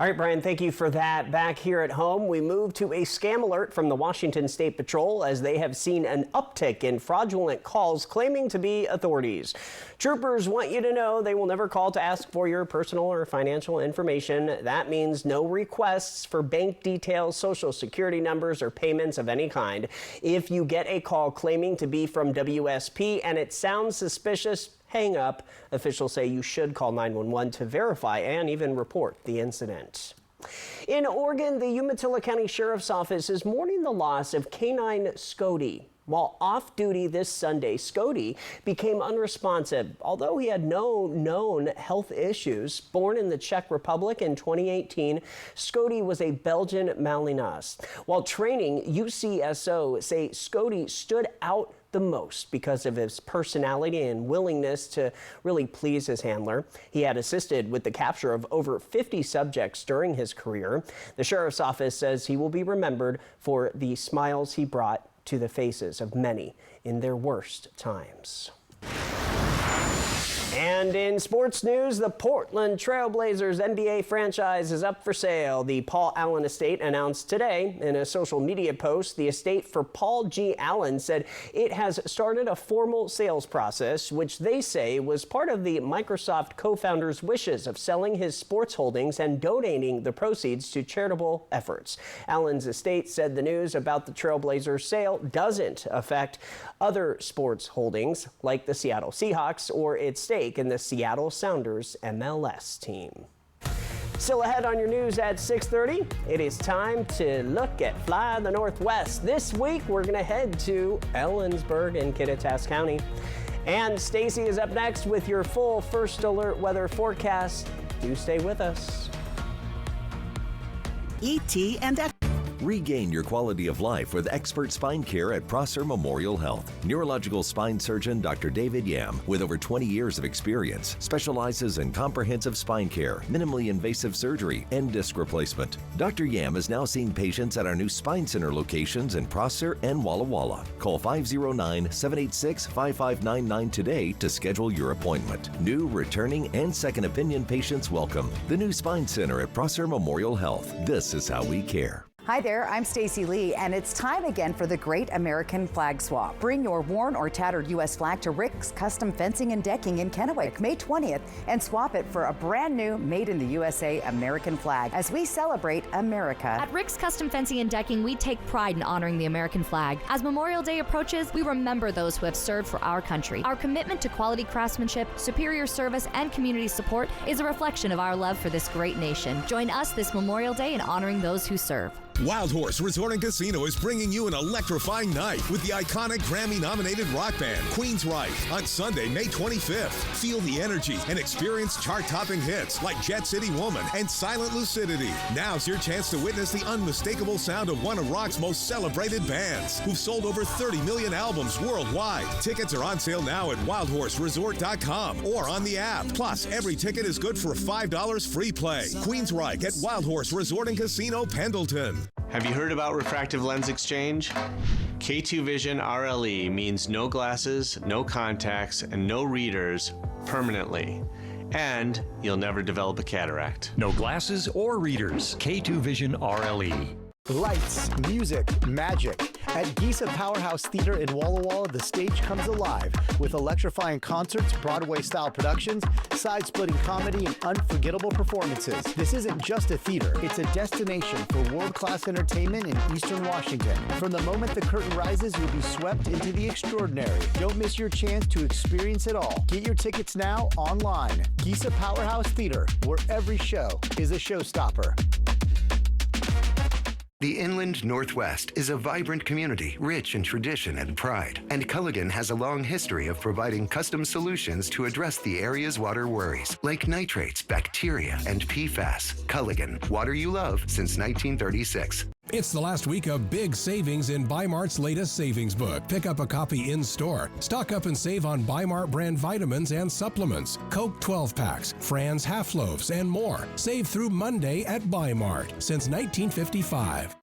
All right, Brian, thank you for that. Back here at home, we move to a scam alert from the Washington State Patrol as they have seen an uptick in fraudulent calls claiming to be authorities. Troopers want you to know they will never call to ask for your personal or financial information. That means no requests for bank details, social security numbers, or payments of any kind. If you get a call claiming to be from WSP and it sounds suspicious, hang up. Officials say you should call 911 to verify and even report the incident. In Oregon, the Umatilla County Sheriff's Office is mourning the loss of canine Scody. While off duty this Sunday, Scody became unresponsive, although he had no known health issues. Born in the Czech Republic in 2018, Scody was a Belgian Malinois. While training, UCSO say Scody stood out the most because of his personality and willingness to really please his handler. He had assisted with the capture of over 50 subjects during his career. The sheriff's office says he will be remembered for the smiles he brought to the faces of many in their worst times. And in sports news, the Portland Trail Blazers NBA franchise is up for sale. The Paul Allen estate announced today in a social media post. The estate for Paul G. Allen said it has started a formal sales process, which they say was part of the Microsoft co-founder's wishes of selling his sports holdings and donating the proceeds to charitable efforts. Allen's estate said the news about the Trail Blazers sale doesn't affect other sports holdings like the Seattle Seahawks or its stake in the Seattle Sounders MLS team. Still ahead on your news at 6:30, it is time to look at Fly the Northwest. This week, we're going to head to Ellensburg in Kittitas County. And Stacy is up next with your full First Alert weather forecast. Do stay with us. E.T. and Regain your quality of life with expert spine care at Prosser Memorial Health. Neurological spine surgeon Dr. David Yam, with over 20 years of experience, specializes in comprehensive spine care, minimally invasive surgery, and disc replacement. Dr. Yam is now seeing patients at our new Spine Center locations in Prosser and Walla Walla. Call 509-786-5599 today to schedule your appointment. New, returning, and second opinion patients welcome. The new Spine Center at Prosser Memorial Health. This is how we care. Hi there, I'm Stacy Lee, and it's time again for the Great American Flag Swap. Bring your worn or tattered U.S. flag to Rick's Custom Fencing and Decking in Kennewick, May 20th, and swap it for a brand new Made in the USA American flag as we celebrate America. At Rick's Custom Fencing and Decking, we take pride in honoring the American flag. As Memorial Day approaches, we remember those who have served for our country. Our commitment to quality craftsmanship, superior service, and community support is a reflection of our love for this great nation. Join us this Memorial Day in honoring those who serve. Wild Horse Resort and Casino is bringing you an electrifying night with the iconic Grammy-nominated rock band Queensryche on Sunday, May 25th. Feel the energy and experience chart-topping hits like Jet City Woman and Silent Lucidity. Now's your chance to witness the unmistakable sound of one of rock's most celebrated bands, who've sold over 30 million albums worldwide. Tickets are on sale now at wildhorseresort.com or on the app. Plus, every ticket is good for $5 free play. Queensryche at Wild Horse Resort and Casino, Pendleton. Have you heard about refractive lens exchange? K2 Vision RLE means no glasses, no contacts, and no readers permanently. And you'll never develop a cataract. No glasses or readers. K2 Vision RLE. Lights, music, magic. At Giza Powerhouse Theater in Walla Walla, the stage comes alive with electrifying concerts, Broadway-style productions, side-splitting comedy, and unforgettable performances. This isn't just a theater. It's a destination for world-class entertainment in Eastern Washington. From the moment the curtain rises, you'll be swept into the extraordinary. Don't miss your chance to experience it all. Get your tickets now online. Giza Powerhouse Theater, where every show is a showstopper. The Inland Northwest is a vibrant community, rich in tradition and pride. And Culligan has a long history of providing custom solutions to address the area's water worries, like nitrates, bacteria, and PFAS. Culligan, water you love since 1936. It's the last week of big savings in Bi-Mart's latest savings book. Pick up a copy in-store. Stock up and save on Bi-Mart brand vitamins and supplements, Coke 12-packs, Fran's half loaves, and more. Save through Monday at Bi-Mart since 1955.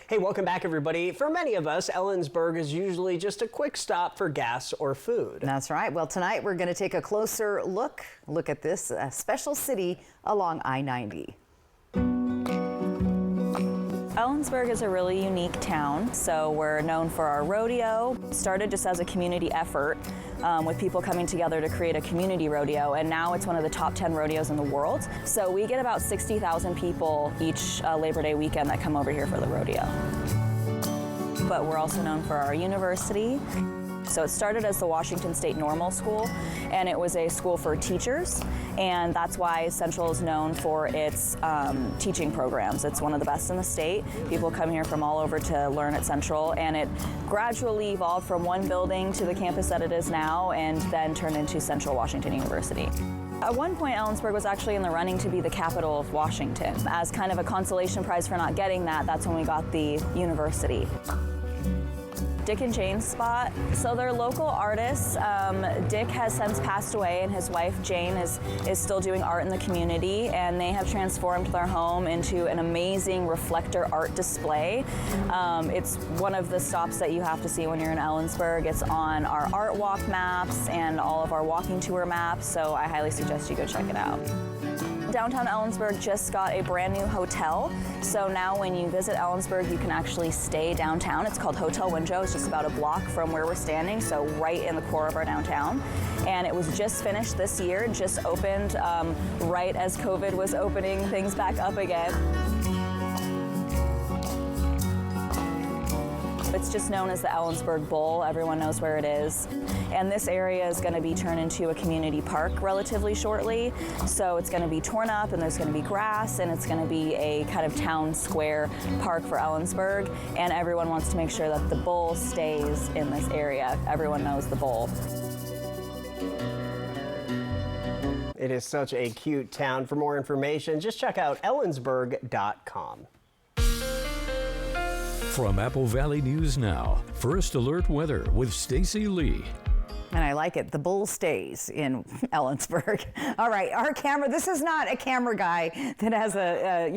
Hey, welcome back, everybody. For many of us, Ellensburg is usually just a quick stop for gas or food. That's right. Well, tonight we're going to take a closer look at this special city along I-90. Ellensburg is a really unique town, so we're known for our rodeo. It started just as a community effort with people coming together to create a community rodeo, and now it's one of the top 10 rodeos in the world. So we get about 60,000 people each Labor Day weekend that come over here for the rodeo. But we're also known for our university. So it started as the Washington State Normal School, and it was a school for teachers, and that's why Central is known for its teaching programs. It's one of the best in the state. People come here from all over to learn at Central, and it gradually evolved from one building to the campus that it is now, and then turned into Central Washington University. At one point, Ellensburg was actually in the running to be the capital of Washington. As kind of a consolation prize for not getting that, that's when we got the university. Dick and Jane's spot. So they're local artists. Dick has since passed away, and his wife Jane is still doing art in the community, and they have transformed their home into an amazing reflector art display. It's one of the stops that you have to see when you're in Ellensburg. It's on our art walk maps and all of our walking tour maps, so I highly suggest you go check it out. Downtown Ellensburg just got a brand new hotel, so now when you visit Ellensburg, you can actually stay downtown. It's called Hotel Windsor. It's just about a block from where we're standing, so right in the core of our downtown. And it was just finished this year, just opened right as COVID was opening things back up again. It's just known as the Ellensburg Bowl. Everyone knows where it is. And this area is going to be turned into a community park relatively shortly. So it's going to be torn up, and there's going to be grass, and it's going to be a kind of town square park for Ellensburg. And everyone wants to make sure that the bowl stays in this area. Everyone knows the bowl. It is such a cute town. For more information, just check out ellensburg.com. From Apple Valley News Now, First Alert Weather with Stacy Lee. And I like it. The bull stays in Ellensburg. All right, our camera. This is not a camera guy that has a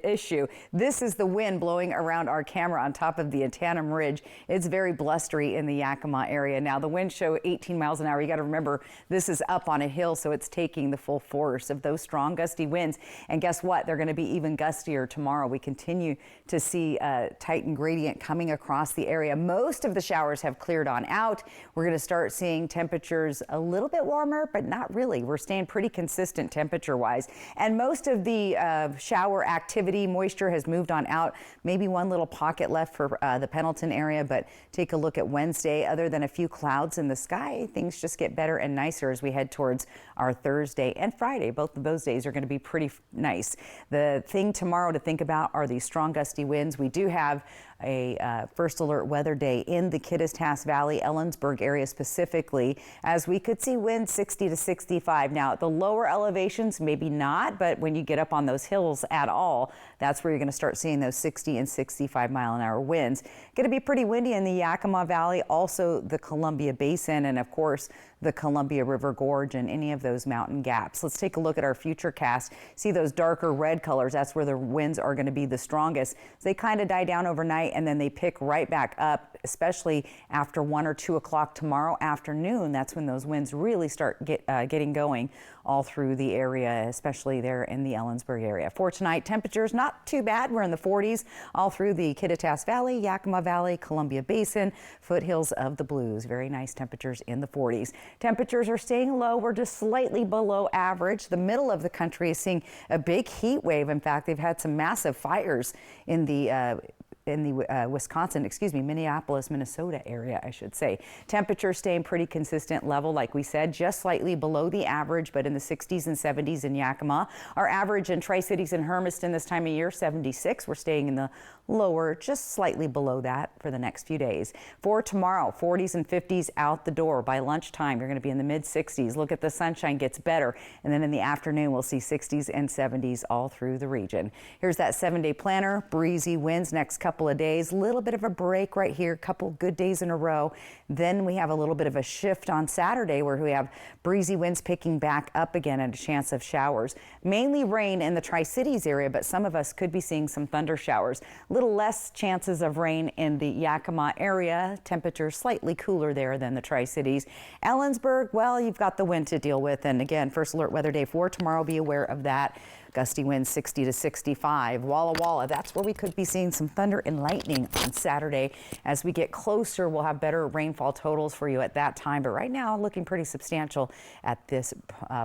issue. This is the wind blowing around our camera on top of the Antanum Ridge. It's very blustery in the Yakima area. Now the winds show 18 miles an hour. You got to remember this is up on a hill, so it's taking the full force of those strong gusty winds. And guess what? They're going to be even gustier tomorrow. We continue to see a Titan gradient coming across the area. Most of the showers have cleared on out. We're going to start seeing temperatures a little bit warmer, but not really. We're staying pretty consistent temperature-wise. And most of the shower activity, moisture has moved on out. Maybe one little pocket left for the Pendleton area, but take a look at Wednesday. Other than a few clouds in the sky, things just get better and nicer as we head towards our Thursday and Friday. Both of those days are going to be pretty nice. The thing tomorrow to think about are these strong gusty winds. We do have a first alert weather day in the Kittitas Valley, Ellensburg area specifically, as we could see winds 60 to 65. Now at the lower elevations, maybe not, but when you get up on those hills at all, that's where you're going to start seeing those 60 and 65 mile an hour winds. Going to be pretty windy in the Yakima Valley, also the Columbia Basin, and of course the Columbia River Gorge and any of those mountain gaps. Let's take a look at our futurecast. See those darker red colors? That's where the winds are going to be the strongest. So they kind of die down overnight and then they pick right back up, especially after 1 or 2 o'clock tomorrow afternoon. That's when those winds really start getting going all through the area, especially there in the Ellensburg area. For tonight, temperatures not too bad. We're in the 40s all through the Kittitas Valley, Yakima Valley, Columbia Basin, foothills of the Blues. Very nice temperatures in the 40s. Temperatures are staying low. We're just slightly below average. The middle of the country is seeing a big heat wave. In fact, they've had some massive fires in the Minneapolis, Minnesota area, I should say. Temperatures staying pretty consistent level, like we said, just slightly below the average, but in the 60s and 70s in Yakima. Our average in Tri-Cities and Hermiston this time of year, 76. We're staying in the lower, just slightly below that for the next few days. For tomorrow, 40s and 50s out the door. By lunchtime, you're going to be in the mid-60s. Look at the sunshine gets better. And then in the afternoon, we'll see 60s and 70s all through the region. Here's that 7-day planner. Breezy winds next couple of days. Little bit of a break right here. Couple good days in a row. Then we have a little bit of a shift on Saturday where we have breezy winds picking back up again and a chance of showers. Mainly rain in the Tri-Cities area, but some of us could be seeing some thunder showers. Little less chances of rain in the Yakima area. Temperatures slightly cooler there than the Tri-Cities. Ellensburg, well, you've got the wind to deal with. And again, first alert weather day for tomorrow. Be aware of that. Gusty winds 60 to 65. Walla Walla, that's where we could be seeing some thunder and lightning on Saturday. As we get closer, we'll have better rainfall totals for you at that time. But right now, looking pretty substantial at this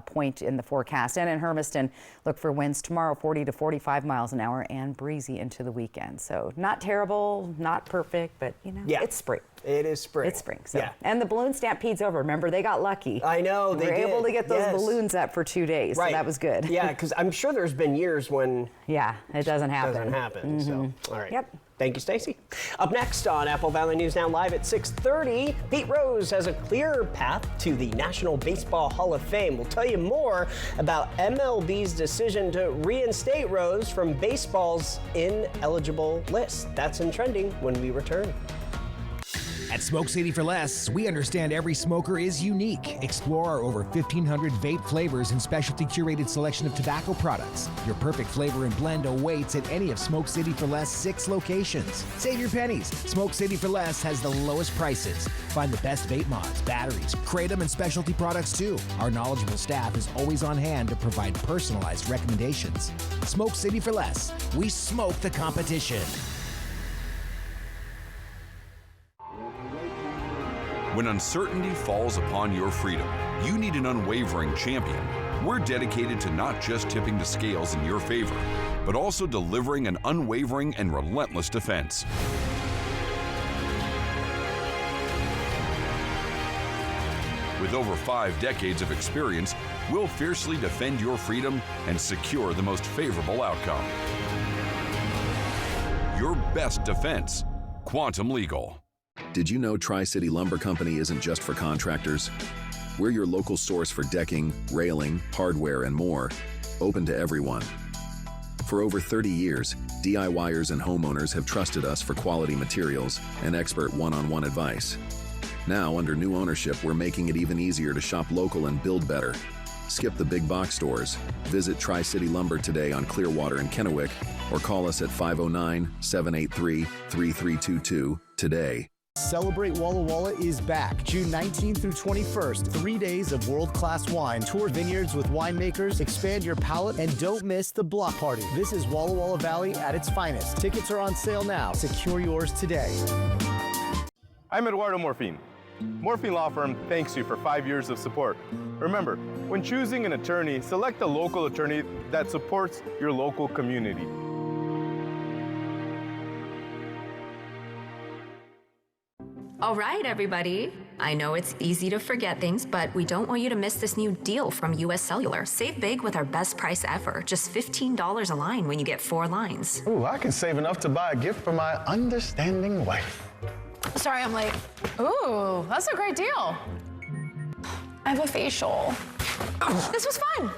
point in the forecast. And in Hermiston, look for winds tomorrow 40 to 45 miles an hour and breezy into the weekend. So not terrible, not perfect, but you know, it's spring. It is spring. It's spring. So. Yeah. And the balloon stampede's over. Remember, they got lucky. I know. They were able to get those balloons up for 2 days. Right. So that was good. Yeah, because I'm sure there's been years when it doesn't happen. So, all right. Yep. Thank you, Stacy. Up next on Apple Valley News Now Live at 6:30, Pete Rose has a clear path to the National Baseball Hall of Fame. We'll tell you more about MLB's decision to reinstate Rose from baseball's ineligible list. That's in Trending when we return. At Smoke City for Less, we understand every smoker is unique. Explore our over 1,500 vape flavors and specialty curated selection of tobacco products. Your perfect flavor and blend awaits at any of Smoke City for Less 6 locations. Save your pennies. Smoke City for Less has the lowest prices. Find the best vape mods, batteries, kratom, and specialty products too. Our knowledgeable staff is always on hand to provide personalized recommendations. Smoke City for Less. We smoke the competition. When uncertainty falls upon your freedom, you need an unwavering champion. We're dedicated to not just tipping the scales in your favor, but also delivering an unwavering and relentless defense. With over 5 decades of experience, we'll fiercely defend your freedom and secure the most favorable outcome. Your best defense, Quantum Legal. Did you know Tri-City Lumber Company isn't just for contractors? We're your local source for decking, railing, hardware, and more, open to everyone. For over 30 years, DIYers and homeowners have trusted us for quality materials and expert one-on-one advice. Now, under new ownership, we're making it even easier to shop local and build better. Skip the big box stores. Visit Tri-City Lumber today on Clearwater and Kennewick, or call us at 509-783-3322 today. Celebrate Walla Walla is back June 19th through 21st. 3 days of world-class wine. Tour vineyards with winemakers, expand your palate, and don't miss the block party. This is Walla Walla Valley at its finest. Tickets are on sale now. Secure yours today. I'm Eduardo Morfin. Morfin Law Firm thanks you for 5 years of support. Remember, when choosing an attorney, select a local attorney that supports your local community. All right, everybody. I know it's easy to forget things, but we don't want you to miss this new deal from US Cellular. Save big with our best price ever. Just $15 a line when you get 4 lines. Ooh, I can save enough to buy a gift for my understanding wife. Sorry, I'm late. Ooh, that's a great deal. I have a facial. This was fun.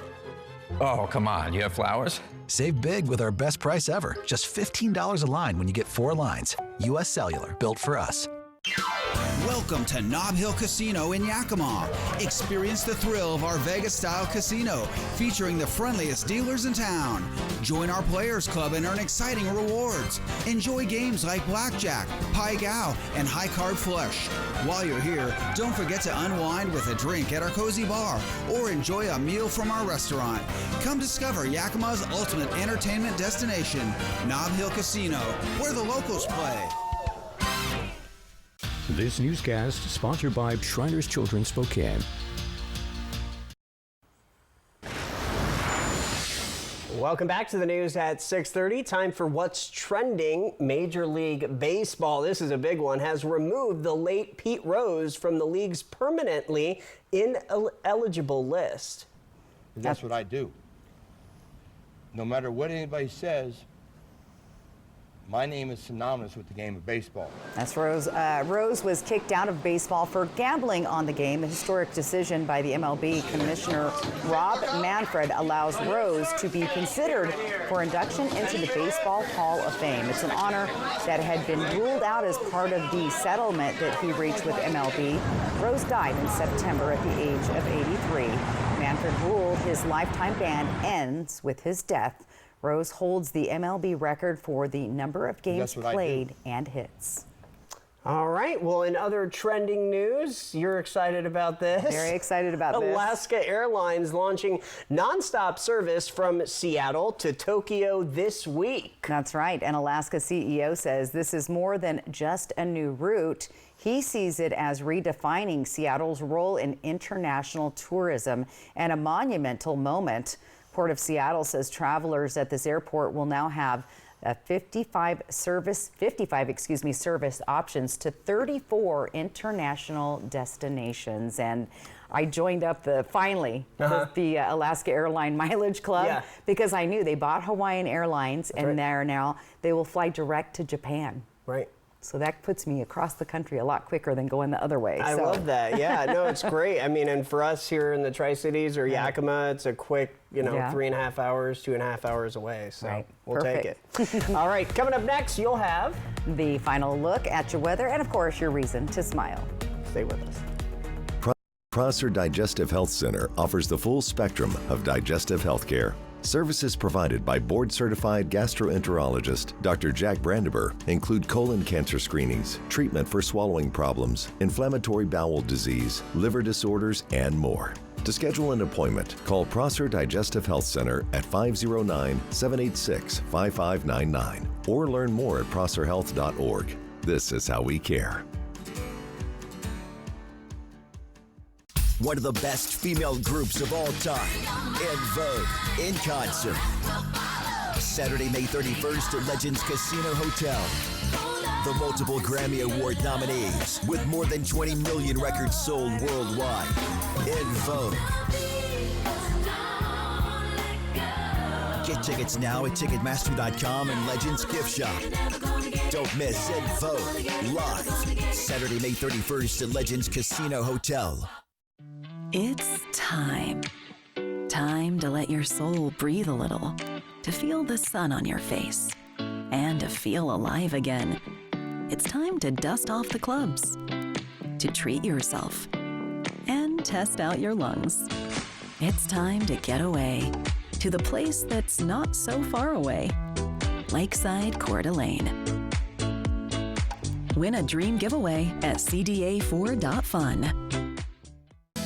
Oh, come on. You have flowers? Save big with our best price ever. Just $15 a line when you get 4 lines. US Cellular, built for us. Welcome to Nob Hill Casino in Yakima. Experience the thrill of our Vegas-style casino, featuring the friendliest dealers in town. Join our Players Club and earn exciting rewards. Enjoy games like Blackjack, Pai Gow, and High Card Flush. While you're here, don't forget to unwind with a drink at our cozy bar or enjoy a meal from our restaurant. Come discover Yakima's ultimate entertainment destination, Nob Hill Casino, where the locals play. This newscast sponsored by Shriners Children's Spokane. Welcome back to the news at 6:30. Time for what's trending. Major League Baseball, this is a big one, has removed the late Pete Rose from the league's permanently ineligible list. That's what I do. No matter what anybody says, my name is synonymous with the game of baseball. That's Rose. Rose was kicked out of baseball for gambling on the game. A historic decision by the MLB Commissioner Rob Manfred allows Rose to be considered for induction into the Baseball Hall of Fame. It's an honor that had been ruled out as part of the settlement that he reached with MLB. Rose died in September at the age of 83. Manfred ruled his lifetime ban ends with his death. Rose holds the MLB record for the number of games played and hits. All right. Well, in other trending news, you're excited about this? Very excited about this. Alaska Airlines launching nonstop service from Seattle to Tokyo this week. That's right. And Alaska CEO says this is more than just a new route. He sees it as redefining Seattle's role in international tourism and a monumental moment. Port of Seattle says travelers at this airport will now have 55 service options to 34 international destinations. And I joined up finally with the Alaska Airline Mileage Club because I knew they bought Hawaiian Airlines and they will fly direct to Japan. Right. So that puts me across the country a lot quicker than going the other way. I love that. Yeah, no, it's great. I mean, and for us here in the Tri-Cities or Yakima, it's a quick, 3.5 hours, 2.5 hours away. So we'll take it. All right, coming up next, you'll have the final look at your weather and, of course, your reason to smile. Stay with us. Prosser Digestive Health Center offers the full spectrum of digestive health care. Services provided by board-certified gastroenterologist Dr. Jack Brandenburg include colon cancer screenings, treatment for swallowing problems, inflammatory bowel disease, liver disorders, and more. To schedule an appointment, call Prosser Digestive Health Center at 509-786-5599 or learn more at prosserhealth.org. This is how we care. One of the best female groups of all time, En Vogue, in concert. Saturday, May 31st at Legends Casino Hotel. The multiple Grammy Award nominees with more than 20 million records sold worldwide. En Vogue. Get tickets now at Ticketmaster.com and Legends Gift Shop. Don't miss En Vogue live Saturday, May 31st at Legends Casino Hotel. It's time. Time to let your soul breathe a little. to feel the sun on your face, and to feel alive again. It's time to dust off the clubs, to treat yourself, and test out your lungs. It's time to get away to the place that's not so far away, Lakeside Coeur d'Alene. Win a dream giveaway at cda4.fun.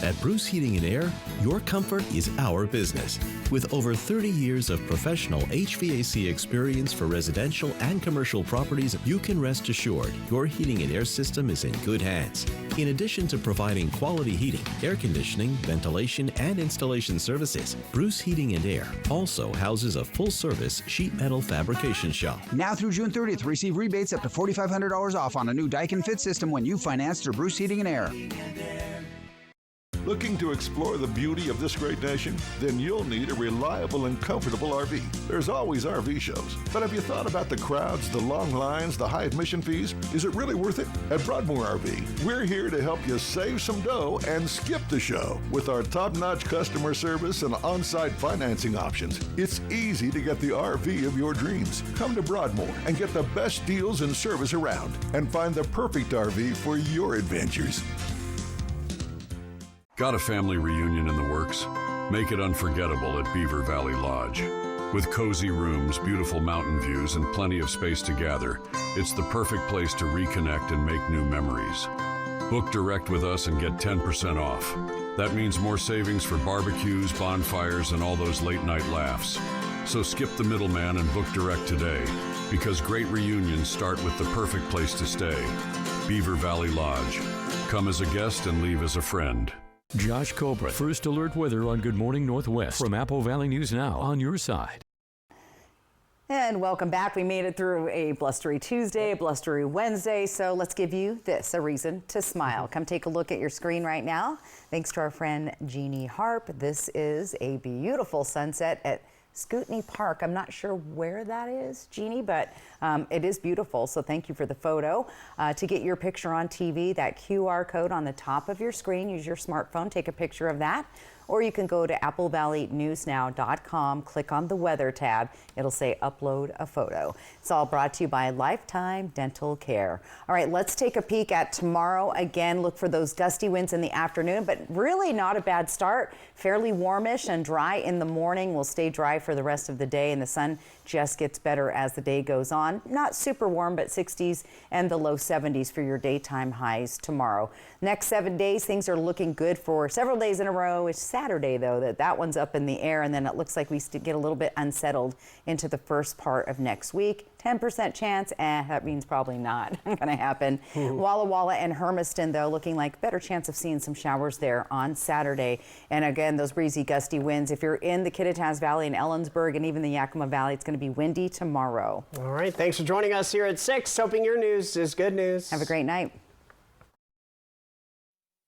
At Bruce Heating and Air, your comfort is our business. With over 30 years of professional HVAC experience for residential and commercial properties, you can rest assured your heating and air system is in good hands. In addition to providing quality heating, air conditioning, ventilation, and installation services, Bruce Heating and Air also houses a full-service sheet metal fabrication shop. Now through June 30th, receive rebates up to $4,500 off on a new Daikin Fit system when you finance through Bruce Heating and Air. Looking to explore the beauty of this great nation? Then you'll need a reliable and comfortable RV. There's always RV shows, but have you thought about the crowds, the long lines, the high admission fees? Is it really worth it? At Broadmoor RV, we're here to help you save some dough and skip the show. With our top-notch customer service and on-site financing options, it's easy to get the RV of your dreams. Come to Broadmoor and get the best deals and service around, and find the perfect RV for your adventures. Got a family reunion in the works? Make it unforgettable at Beaver Valley Lodge. With cozy rooms, beautiful mountain views, and plenty of space to gather, it's the perfect place to reconnect and make new memories. Book direct with us and get 10% off. That means more savings for barbecues, bonfires, and all those late-night laughs. So skip the middleman and book direct today, because great reunions start with the perfect place to stay. Beaver Valley Lodge. Come as a guest and leave as a friend. Josh Cobra, First Alert Weather on Good Morning Northwest from Apple Valley News Now, on your side. And welcome back. We made it through a blustery Tuesday, a blustery Wednesday, so let's give you this, a reason to smile. Come take a look at your screen right now. Thanks to our friend Jeannie Harp. This is a beautiful sunset at Scootney Park. I'm not sure where that is, Jeannie, but it is beautiful, so thank you for the photo. To get your picture on TV, that QR code on the top of your screen, use your smartphone, take a picture of that. Or you can go to applevalleynewsnow.com, click on the weather tab. It'll say upload a photo. It's all brought to you by Lifetime Dental Care. All right, let's take a peek at tomorrow. Again, look for those gusty winds in the afternoon, but really not a bad start. Fairly warmish and dry in the morning. We'll stay dry for the rest of the day, and the sun just gets better as the day goes on. Not super warm, but 60s and the low 70s for your daytime highs tomorrow. Next 7 days, things are looking good for several days in a row. It's Saturday, though, that one's up in the air, and then it looks like we get a little bit unsettled into the first part of next week. 10% chance, that means probably not going to happen. Walla Walla and Hermiston, though, looking like better chance of seeing some showers there on Saturday. And again, those breezy, gusty winds. If you're in the Kittitas Valley and Ellensburg and even the Yakima Valley, it's going to be windy tomorrow. All right, thanks for joining us here at 6. Hoping your news is good news. Have a great night.